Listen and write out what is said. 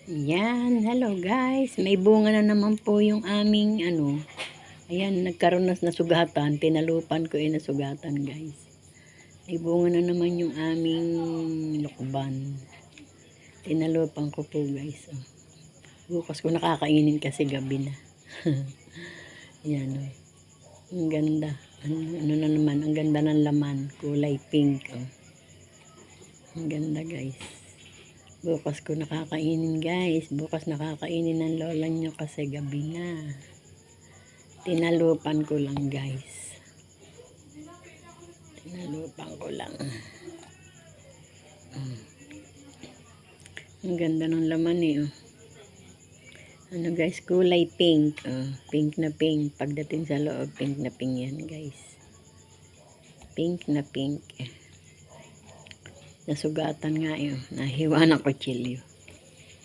Yan, hello guys. May bunga na naman po yung aming Ayan, nagkaroon na nasugatan. Tinalupan ko nasugatan guys. May bunga na naman yung aming lukban. Tinalupan ko po guys. Oh. Bukas ko nakakainin kasi gabi na. Yan oh. Ang ganda. Ano na naman, ang ganda ng laman. Kulay pink oh. Ang ganda guys. Bukas ko nakakainin guys. Bukas nakakainin ng lola nyo kasi gabi na. Tinalupan ko lang guys. Tinalupan ko lang. Ang ganda ng laman oh. Ano guys, kulay pink. Pink na pink. Pagdating sa loob, pink na pink yan guys. Pink na pink. Nasugatan nga yun. Nahiwa ng kutsilyo.